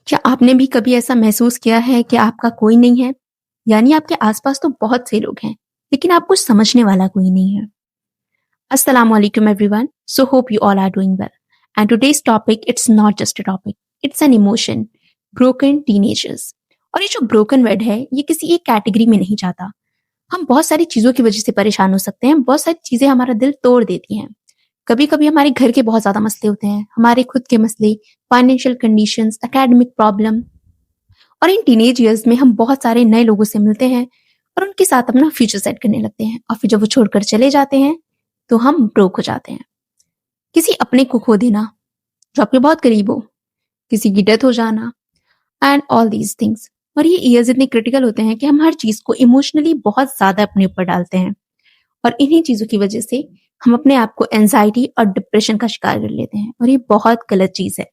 क्या आपने भी कभी ऐसा महसूस किया है कि आपका कोई नहीं है? यानी आपके आसपास तो बहुत से लोग हैं, लेकिन आपको समझने वाला कोई नहीं है। Assalamu alaikum everyone. So hope you all are doing well. And today's topic, it's not just a topic, it's an emotion. Broken teenagers. और ये जो broken word है, ये किसी एक कैटेगरी में नहीं जाता। हम बहुत सारी चीजों की वजह से परेशान हो सकते हैं, बहुत सारी चीजें हमारा दिल तोड़ देती हैं। कभी कभी हमारे घर के बहुत ज्यादा मसले होते हैं, हमारे खुद के मसले, फाइनेंशियल कंडीशंस, एकेडमिक प्रॉब्लम, और इन टीनेज ईयर्स में हम बहुत सारे नए लोगों से मिलते हैं और उनके साथ अपना फ्यूचर सेट करने लगते हैं, और फिर जब वो छोड़कर चले जाते हैं तो हम ब्रोक हो जाते हैं। किसी अपने को खो देना जो आपके बहुत करीब हो, किसी की डेथ हो जाना, एंड ऑल दीज थिंग्स। और ये ईयर्स इतने क्रिटिकल होते हैं कि हम हर चीज को इमोशनली बहुत ज्यादा अपने ऊपर डालते हैं, और इन्हीं चीजों की वजह से हम अपने आप को एंजाइटी और डिप्रेशन का शिकार कर लेते हैं, और ये बहुत गलत चीज है।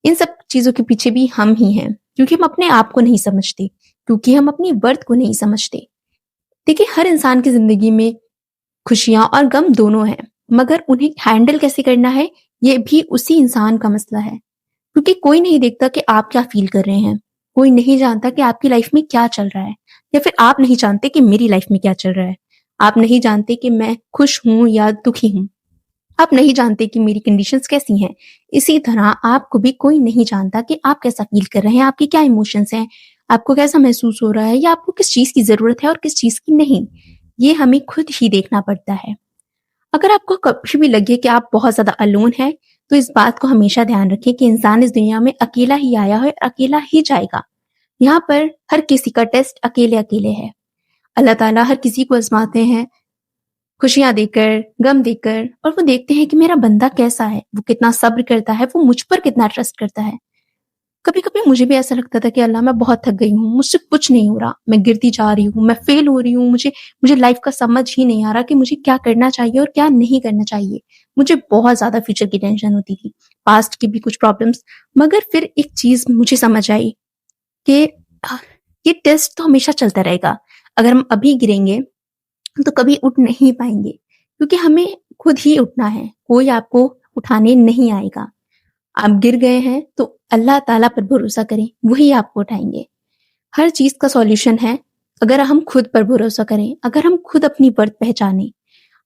इन सब चीजों के पीछे भी हम ही हैं, क्योंकि हम अपने आप को नहीं समझते, क्योंकि हम अपनी वर्थ को नहीं समझते। देखिए, हर इंसान की जिंदगी में खुशियां और गम दोनों हैं, मगर उन्हें हैंडल कैसे करना है, ये भी उसी इंसान का मसला है। क्योंकि कोई नहीं देखता कि आप क्या फील कर रहे हैं, कोई नहीं जानता कि आपकी लाइफ में क्या चल रहा है, या फिर आप नहीं जानते कि मेरी लाइफ में क्या चल रहा है। आप नहीं जानते कि मैं खुश हूं या दुखी हूं। आप नहीं जानते कि मेरी कंडीशंस कैसी हैं। इसी तरह आपको भी कोई नहीं जानता कि आप कैसा फील कर रहे हैं, आपके क्या इमोशंस हैं, आपको कैसा महसूस हो रहा है, या आपको किस चीज की जरूरत है और किस चीज की नहीं। ये हमें खुद ही देखना पड़ता है। अगर आपको कभी भी लगे कि आप बहुत ज्यादा अलोन है, तो इस बात को हमेशा ध्यान रखें कि इंसान इस दुनिया में अकेला ही आया है और अकेला ही जाएगा। यहाँ पर हर किसी का टेस्ट अकेले अकेले है। अल्लाह ताला हर किसी को आजमाते हैं, खुशियां देकर, गम देकर, और वो देखते हैं कि मेरा बंदा कैसा है, वो कितना सब्र करता है, वो मुझ पर कितना ट्रस्ट करता है। कभी कभी मुझे भी ऐसा लगता था कि अल्लाह, मैं बहुत थक गई हूँ, मुझसे कुछ नहीं हो रहा, मैं गिरती जा रही हूँ, मैं फेल हो रही हूँ, मुझे मुझे लाइफ का समझ ही नहीं आ रहा कि मुझे क्या करना चाहिए और क्या नहीं करना चाहिए। मुझे बहुत ज्यादा फ्यूचर की टेंशन होती थी, पास्ट की भी कुछ प्रॉब्लम्स। मगर फिर एक चीज मुझे समझ आई कि आह, ये टेस्ट तो हमेशा चलता रहेगा। अगर हम अभी गिरेंगे तो कभी उठ नहीं पाएंगे, क्योंकि हमें खुद ही उठना है, कोई आपको उठाने नहीं आएगा। आप गिर गए हैं तो अल्लाह ताला पर भरोसा करें, वही आपको उठाएंगे। हर चीज का सॉल्यूशन है अगर हम खुद पर भरोसा करें, अगर हम खुद अपनी वर्थ पहचाने।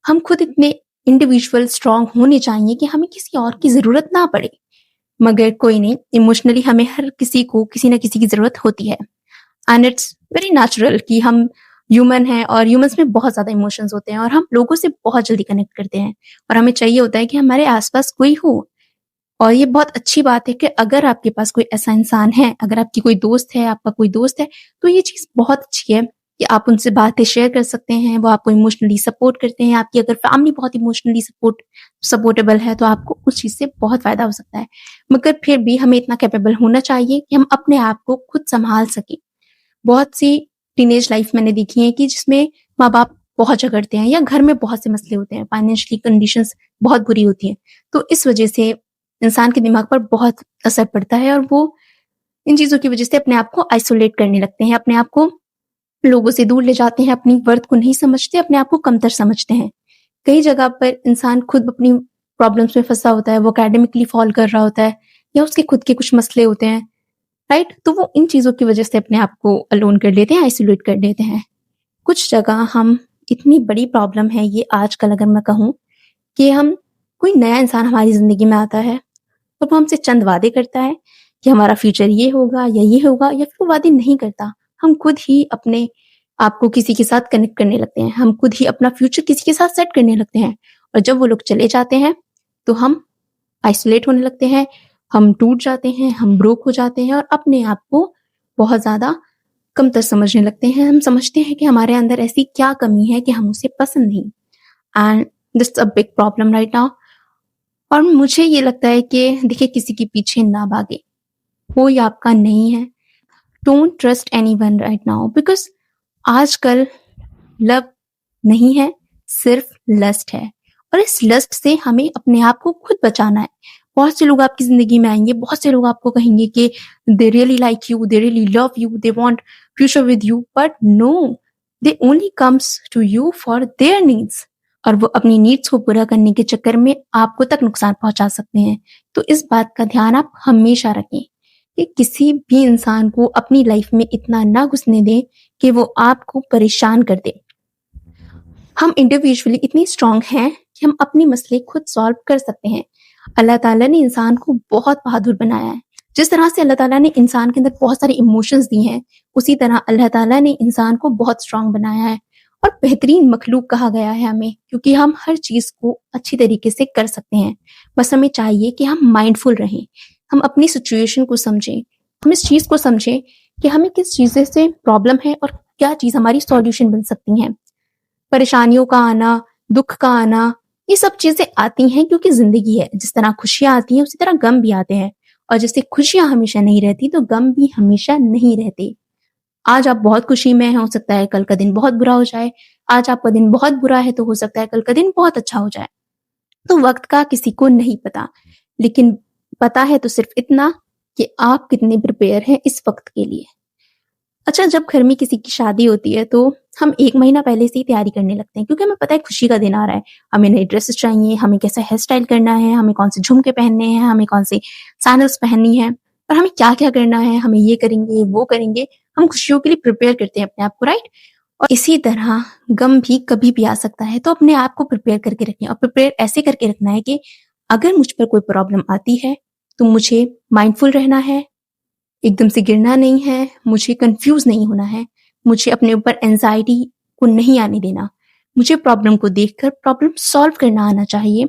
हम खुद इतने इंडिविजुअल स्ट्रांग होने चाहिए कि हमें किसी और की जरूरत ना पड़े। मगर कोई नहीं, इमोशनली हमें हर किसी को किसी ना किसी की जरूरत होती है, एंड इट्स वेरी नेचुरल कि हम ह्यूमन हैं, और ह्यूमंस में बहुत ज्यादा इमोशंस होते हैं, और हम लोगों से बहुत जल्दी कनेक्ट करते हैं, और हमें चाहिए होता है कि हमारे आसपास कोई हो। और ये बहुत अच्छी बात है कि अगर आपके पास कोई ऐसा इंसान है, अगर आपकी कोई दोस्त है, आपका कोई दोस्त है, तो ये चीज बहुत अच्छी है कि आप उनसे बातें शेयर कर सकते हैं, वो आपको इमोशनली सपोर्ट करते हैं। आपकी अगर फैमिली बहुत इमोशनली सपोर्टेबल है, तो आपको उस चीज से बहुत फायदा हो सकता है। मगर फिर भी हमें इतना कैपेबल होना चाहिए कि हम अपने आप को खुद संभाल सकें। बहुत सी टीनेज लाइफ मैंने देखी है कि जिसमें माँ बाप बहुत झगड़ते हैं, या घर में बहुत से मसले होते हैं, फाइनेंशियली कंडीशंस बहुत बुरी होती है, तो इस वजह से इंसान के दिमाग पर बहुत असर पड़ता है, और वो इन चीजों की वजह से अपने आप को आइसोलेट करने लगते हैं, अपने आप को लोगों से दूर ले जाते हैं, अपनी वर्थ को नहीं समझते, अपने आप को कमतर समझते हैं। कई जगह पर इंसान खुद अपनी प्रॉब्लम्स में फंसा होता है, वो एकेडमिकली फॉल कर रहा होता है, या उसके खुद के कुछ मसले होते हैं, राइट? तो वो इन चीजों की वजह से अपने आप को अलोन कर लेते हैं, आइसोलेट कर लेते हैं। कुछ जगह हम, इतनी बड़ी प्रॉब्लम है ये आजकल, अगर मैं कहूँ कि हम, कोई नया इंसान हमारी जिंदगी में आता है और वो हमसे चंद वादे करता है कि हमारा फ्यूचर ये होगा या ये होगा, या फिर वो वादे नहीं करता। हम खुद ही अपने आप को किसी के साथ कनेक्ट करने लगते हैं, हम खुद ही अपना फ्यूचर किसी के साथ सेट करने लगते हैं, और जब वो लोग चले जाते हैं तो हम आइसोलेट होने लगते हैं, हम टूट जाते हैं, हम ब्रोक हो जाते हैं, और अपने आप को बहुत ज्यादा कमतर समझने लगते हैं। हम समझते हैं कि हमारे अंदर ऐसी क्या कमी है कि हम उसे पसंद नहीं। And this a big problem right now. और मुझे ये लगता है कि देखिए, किसी के पीछे ना भागे, कोई आपका नहीं है। Don't trust anyone right now, because आजकल लव नहीं है, सिर्फ लस्ट है, और इस लस्ट से हमें अपने आप को खुद बचाना है। बहुत से लोग आपकी जिंदगी में आएंगे, बहुत से लोग आपको कहेंगे कि they really like you, they really love you, they want future with you, but no, they only comes to you for their needs, और वो अपनी नीड्स को पूरा करने के चक्कर में आपको तक नुकसान पहुंचा सकते हैं। तो इस बात का ध्यान आप हमेशा रखें कि किसी भी इंसान को अपनी लाइफ में इतना ना घुसने दें कि वो आपको परेशान कर दे। हम इंडिविजुअली इतनी स्ट्रांग हैं कि हम अपने मसले खुद सॉल्व कर सकते हैं। अल्लाह ताला ने इंसान को बहुत बहादुर बनाया है। जिस तरह से अल्लाह ताला ने इंसान के अंदर बहुत सारे इमोशंस दिए हैं, उसी तरह अल्लाह ताला ने इंसान को बहुत स्ट्रांग बनाया है और बेहतरीन मखलूक कहा गया है हमें, क्योंकि हम हर चीज़ को अच्छी तरीके से कर सकते हैं। बस हमें चाहिए कि हम माइंडफुल रहें, हम अपनी सिचुएशन को समझें, हम इस चीज़ को समझें कि हमें किस चीज़ से प्रॉब्लम है और क्या चीज़ हमारी सॉल्यूशन बन सकती हैं। परेशानियों का आना, दुख का आना, ये सब चीज़ें आती हैं क्योंकि ज़िंदगी है। जिस तरह खुशियाँ आती हैं, उसी तरह गम भी आते हैं और जैसे खुशियाँ हमेशा नहीं रहती, तो गम भी हमेशा नहीं रहते। आज आप बहुत खुशी में हैं, हो सकता है कल का दिन बहुत बुरा हो जाए। आज आपका दिन बहुत बुरा है, तो हो सकता है कल का दिन बहुत अच्छा हो जाए। तो वक़्त का किसी को नहीं पता, लेकिन पता है तो सिर्फ़ इतना कि आप कितने प्रिपेयर हैं इस वक़्त के लिए। अच्छा, जब घर में किसी की शादी होती है तो हम 1 महीना पहले से ही तैयारी करने लगते हैं, क्योंकि हमें पता है खुशी का दिन आ रहा है। हमें नई ड्रेसेस चाहिए, हमें कैसा हेयर स्टाइल करना है, हमें कौन से झुमके पहनने हैं, हमें कौन सी सैंडल्स पहननी है और हमें क्या-क्या करना है, हमें ये करेंगे, वो करेंगे। हम खुशियों के लिए प्रिपेयर करते हैं अपने आप को, राइट? और इसी तरह गम भी कभी भी आ सकता है, तो अपने आप को प्रिपेयर करके रखें और प्रिपेयर ऐसे करके रखना है कि अगर मुझ पर कोई प्रॉब्लम आती है, तो मुझे माइंडफुल रहना है, एकदम से गिरना नहीं है, मुझे कन्फ्यूज़ नहीं होना है, मुझे अपने ऊपर एंग्ज़ायटी को नहीं आने देना। मुझे प्रॉब्लम को देखकर प्रॉब्लम सॉल्व करना आना चाहिए।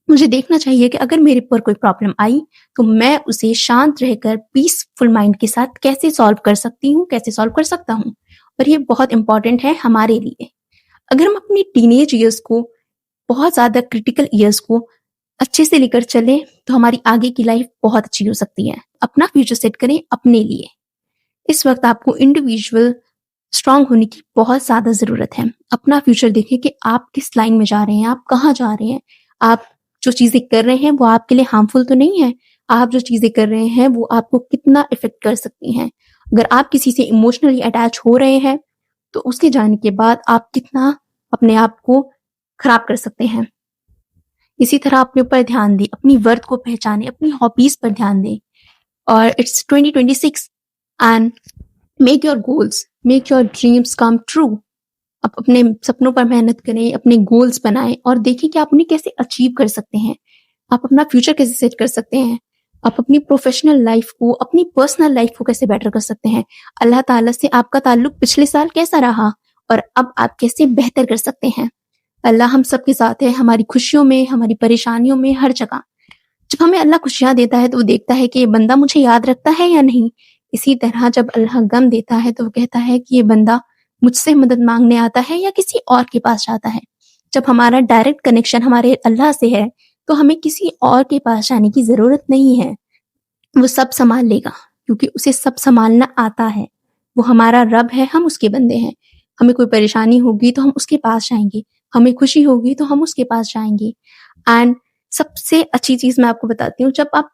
मुझे देखना चाहिए कि अगर मेरे ऊपर कोई प्रॉब्लम आई, तो मैं उसे शांत रहकर पीसफुल माइंड के साथ कैसे सॉल्व कर सकती हूँ, कैसे सॉल्व कर सकता हूँ। और ये बहुत इम्पोर्टेंट है हमारे लिए। अगर हम अपनी टीनेज ईयर्स को, बहुत ज़्यादा क्रिटिकल ईयर्स को अच्छे से लेकर चलें, तो हमारी आगे की लाइफ बहुत अच्छी हो सकती है। अपना फ्यूचर सेट करें अपने लिए। इस वक़्त आपको इंडिविजुअल स्ट्रॉन्ग होने की बहुत ज़्यादा ज़रूरत है। अपना फ्यूचर देखें कि आप किस लाइन में जा रहे हैं, आप कहाँ जा रहे हैं। आप जो चीज़ें कर रहे हैं वो आपके लिए हार्मफुल तो नहीं है। आप जो चीज़ें कर रहे हैं वो आपको कितना इफ़ेक्ट कर सकती हैं। अगर आप किसी से इमोशनली अटैच हो रहे हैं, तो उसके जाने के बाद आप कितना अपने आप को खराब कर सकते हैं। इसी तरह अपने ऊपर ध्यान दें, अपनी वर्थ को पहचानें, अपनी हॉबीज़ पर ध्यान दें। और it's 2026 and make your goals, make your dreams come true. आप अपने सपनों पर मेहनत करें, अपने गोल्स बनाएं और देखें कि आप उन्हें कैसे अचीव कर सकते हैं। आप अपना फ्यूचर कैसे सेट कर सकते हैं। आप अपनी प्रोफेशनल लाइफ को, अपनी पर्सनल लाइफ को कैसे बेटर कर सकते हैं। अल्लाह ताला से आपका ताल्लुक पिछले साल कैसा रहा और अब आप कैसे बेहतर कर सकते हैं। अल्लाह हम सबके साथ है, हमारी खुशियों में, हमारी परेशानियों में, हर जगह। जब हमें अल्लाह खुशियाँ देता है तो वो देखता है कि ये बंदा मुझे याद रखता है या नहीं। इसी तरह जब अल्लाह गम देता है तो वो कहता है कि ये बंदा मुझसे मदद माँगने आता है या किसी और के पास जाता है। जब हमारा डायरेक्ट कनेक्शन हमारे अल्लाह से है, तो हमें किसी और के पास जाने की ज़रूरत नहीं है। वो सब सँभाल लेगा, क्योंकि उसे सब सँभालना आता है। वो हमारा रब है, हम उसके बंदे हैं। हमें कोई परेशानी होगी तो हम उसके पास जाएँगे, हमें खुशी होगी तो हम उसके पास जाएँगे। एंड सबसे अच्छी चीज़ मैं आपको बताती हूँ, जब आप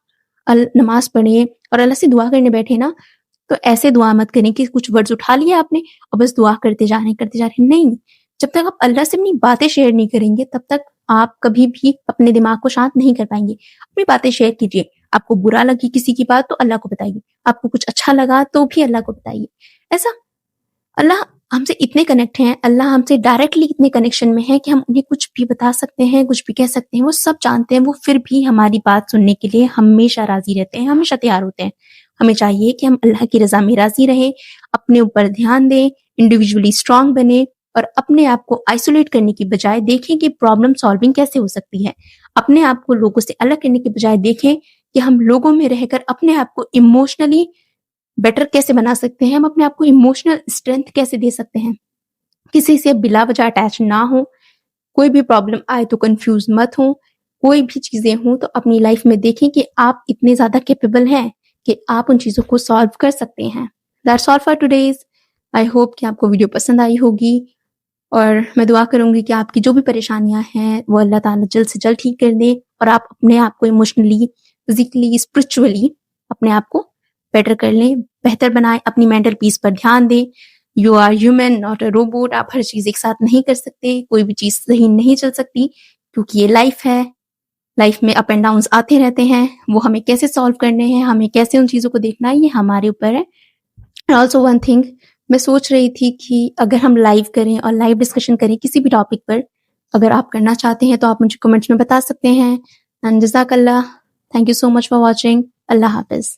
नमाज़ पढ़ें और अल्लाह से दुआ करने बैठे ना, तो ऐसे दुआ मत करें कि कुछ वर्ड्स उठा लिए आपने और बस दुआ करते जा रहे हैं। नहीं, जब तक आप अल्लाह से अपनी बातें शेयर नहीं करेंगे, तब तक आप कभी भी अपने दिमाग को शांत नहीं कर पाएँगे। अपनी बातें शेयर कीजिए। आपको बुरा लगी किसी की बात तो अल्लाह को बताइए। आपको कुछ अच्छा लगा तो भी अल्लाह को बताइए। ऐसा अल्लाह हमसे इतने कनेक्ट हैं, अल्लाह हमसे डायरेक्टली इतने कनेक्शन में है कि हम उन्हें कुछ भी बता सकते हैं, कुछ भी कह सकते हैं। वो सब जानते हैं, वो फिर भी हमारी बात सुनने के लिए हमेशा राज़ी रहते हैं, हमेशा तैयार होते हैं। हमें चाहिए कि हम अल्लाह की रज़ा में राज़ी रहें, अपने ऊपर ध्यान दें, इंडिविजुअली स्ट्रॉन्ग बनें और अपने आप को आइसोलेट करने की बजाय देखें कि प्रॉब्लम सॉल्विंग कैसे हो सकती है। अपने आप को लोगों से अलग करने की बजाय देखें कि हम लोगों में रहकर अपने आप को इमोशनली बेटर कैसे बना सकते हैं, हम अपने आप को इमोशनल स्ट्रेंथ कैसे दे सकते हैं। किसी से बिला वजह अटैच ना हो, कोई भी प्रॉब्लम आए तो कन्फ्यूज़ मत हों, कोई भी चीज़ें हों तो अपनी लाइफ में देखें कि आप इतने ज़्यादा कैपेबल हैं कि आप उन चीज़ों को सॉल्व कर सकते हैं। That's all for today's. I hope कि आपको वीडियो पसंद आई होगी और मैं दुआ करूँगी कि आपकी जो भी परेशानियाँ हैं, वो अल्लाह ताला जल्द से जल्द ठीक कर दे और आप अपने आप को इमोशनली, फिज़िकली, स्पिरिचुअली अपने आप को बेटर कर लें, बेहतर बनाएँ, अपनी मेंटल पीस पर ध्यान दें। You are human not a robot. आप हर चीज़ एक साथ नहीं कर सकते, कोई भी चीज़ सही नहीं चल सकती, क्योंकि ये लाइफ़ है। लाइफ में अप एंड डाउन्स आते रहते हैं, वो हमें कैसे सॉल्व करने हैं, हमें कैसे उन चीज़ों को देखना है, ये हमारे ऊपर है। एंड ऑल्सो वन थिंग, मैं सोच रही थी कि अगर हम लाइव करें और लाइव डिस्कशन करें किसी भी टॉपिक पर, अगर आप करना चाहते हैं तो आप मुझे कमेंट्स में बता सकते हैं। एंड जज़ाकल्लाह, thank you so much for watching. Allah हाफ़िज़।